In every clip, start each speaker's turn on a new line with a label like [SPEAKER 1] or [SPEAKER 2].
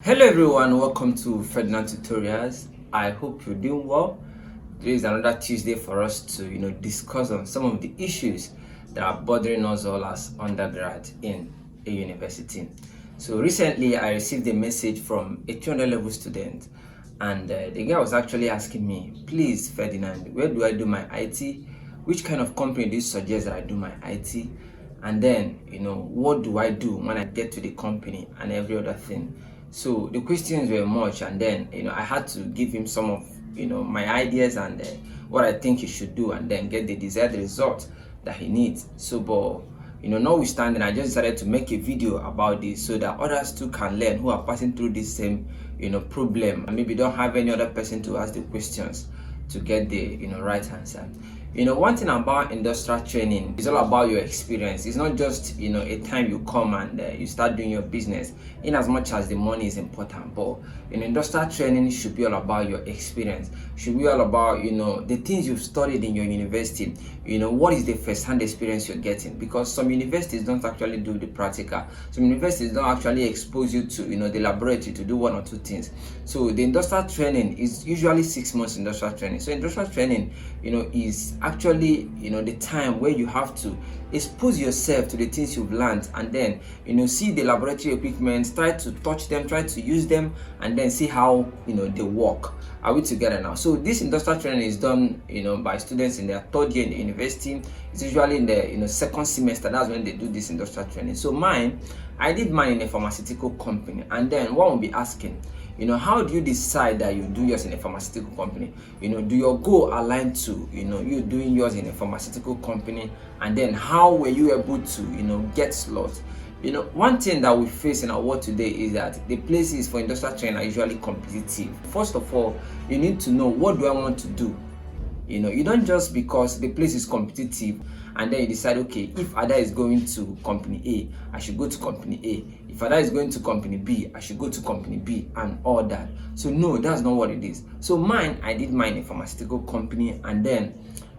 [SPEAKER 1] Hello everyone, welcome to Ferdinand tutorials. I hope you're doing well. Today is another Tuesday for us to discuss on some of the issues that are bothering us all as undergrad in a university. So recently I received a message from a 200 level student, and the guy was actually asking me, please Ferdinand, where do I do my IT? Which kind of company do you suggest that I do my IT? And then what do I do when I get to the company and every other thing. So the questions were much, and then I had to give him some of my ideas and what I think he should do, and then get the desired result that he needs. So but notwithstanding, I just decided to make a video about this so that others too can learn who are passing through this same problem, and maybe don't have any other person to ask the questions to get the right answer. One thing about industrial training is all about your experience. It's not just a time you come and you start doing your business, in as much as the money is important. But industrial training should be all about your experience, should be all about the things you've studied in your university. What is the first-hand experience you're getting, because some universities don't actually do the practical. Some universities don't actually expose you to the laboratory to do one or two things. So the industrial training is usually 6 months industrial training. So industrial training is actually the time where you have to expose yourself to the things you've learned, and then see the laboratory equipment, try to touch them, try to use them, and then see how they work. Are we together now? So this industrial training is done by students in their third year in the university. It's usually in the second semester. That's when they do this industrial training. So I did mine in a pharmaceutical company, and then one will be asking, how do you decide that you do yours in a pharmaceutical company? Do your goal align to you doing yours in a pharmaceutical company? And then how were you able to get slots? One thing that we face in our world today is that the places for industrial training are usually competitive. First of all, you need to know, what do I want to do? You don't just because the place is competitive and then you decide, okay, if Ada is going to company A, I should go to company A. If Ada is going to company B, I should go to company B, and all that. So no, that's not what it is. So I did mine in a pharmaceutical company, and then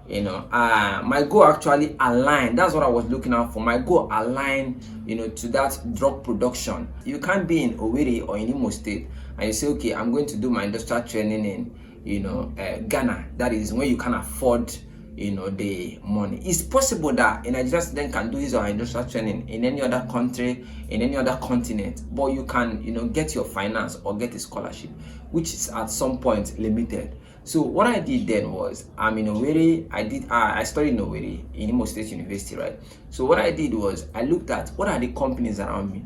[SPEAKER 1] my goal actually aligned. That's what I was looking out for. My goal aligned to that drug production. You can't be in Owerri or in Imo State and you say, okay, I'm going to do my industrial training in Ghana. That is when you can afford the money. It's possible that a Nigerian student can do his or her industrial training in any other country, in any other continent, but you can get your finance or get a scholarship, which is at some point limited. So what I did then was, I'm in Owerri. I studied in Owerri in Imo State University, right? So what I did was, I looked at what are the companies around me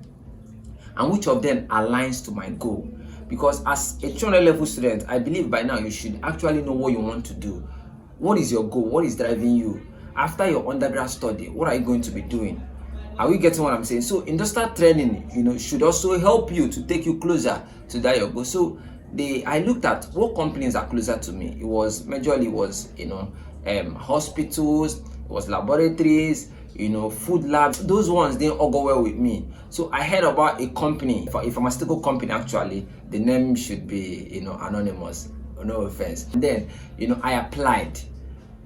[SPEAKER 1] and which of them aligns to my goal. Because as a 200 level student, I believe by now you should actually know what you want to do. What is your goal? What is driving you? After your undergrad study, what are you going to be doing? Are we getting what I'm saying? So industrial training, should also help you to take you closer to that your goal. So I looked at what companies are closer to me. It was majorly hospitals, it was laboratories, food labs. Those ones didn't all go well with me. So I heard about a company, a pharmaceutical company actually. The name should be anonymous, no offense. And then I applied.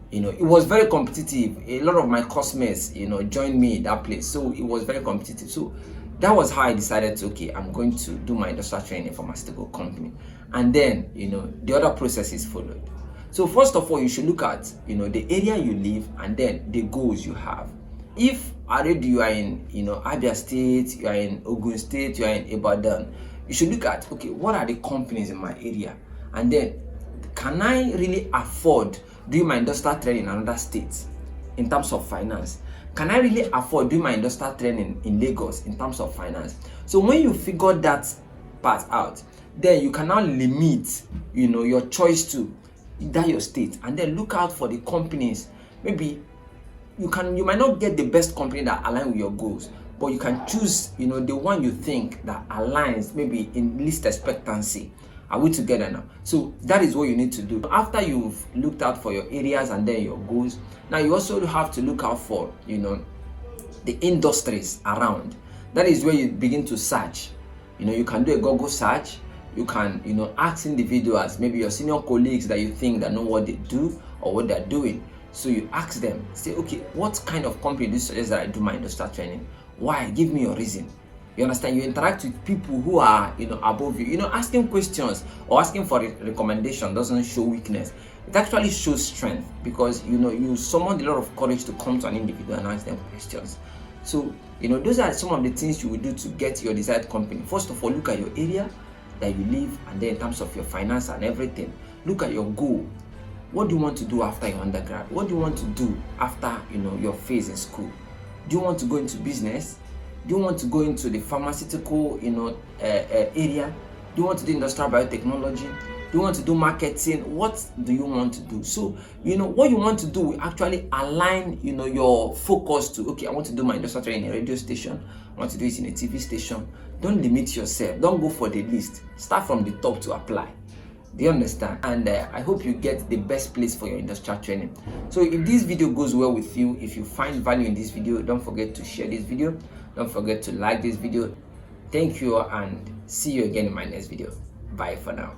[SPEAKER 1] It was very competitive. A lot of my classmates joined me in that place, so it was very competitive. So that was how I decided to, okay, I'm going to do my industrial training in a pharmaceutical company. And then the other processes followed. So first of all, you should look at the area you live, and then the goals you have. If already you are in Abia State, you are in Ogun State, you are in Ibadan, you should look at, okay, what are the companies in my area, and then can I really afford doing my industrial training in another state in terms of finance? Can I really afford doing my industrial training in Lagos in terms of finance? So when you figure that part out, then you can now limit your choice to that your state, and then look out for the companies. Maybe you might not get the best company that align with your goals, but you can choose the one you think that aligns, maybe in least expectancy. Are we together now? So that is what you need to do. After you've looked out for your areas and then your goals, now you also have to look out for the industries around. That is where you begin to search. You can do a Google search. You can ask individuals, maybe your senior colleagues that you think that know what they do or what they're doing. So you ask them, say, okay, what kind of company do you suggest that I do my industrial training? Why? Give me your reason. You understand? You interact with people who are, above you. Asking questions or asking for a recommendation doesn't show weakness. It actually shows strength, because you summoned a lot of courage to come to an individual and ask them questions. So those are some of the things you will do to get your desired company. First of all, look at your area that you live, and then in terms of your finance and everything, look at your goal. What do you want to do after your undergrad? What do you want to do after your phase in school? Do you want to go into business? Do you want to go into the pharmaceutical area? Do you want to do industrial biotechnology? Do you want to do marketing? What do you want to do? So what you want to do will actually align your focus to, okay, I want to do my industrial training in a radio station, I want to do it in a TV station. Don't limit yourself. Don't go for the list. Start from the top to apply. Do you understand? And I hope you get the best place for your industrial training. So if this video goes well with you, if you find value in this video, don't forget to share this video. Don't forget to like this video. Thank you, and see you again in my next video. Bye for now.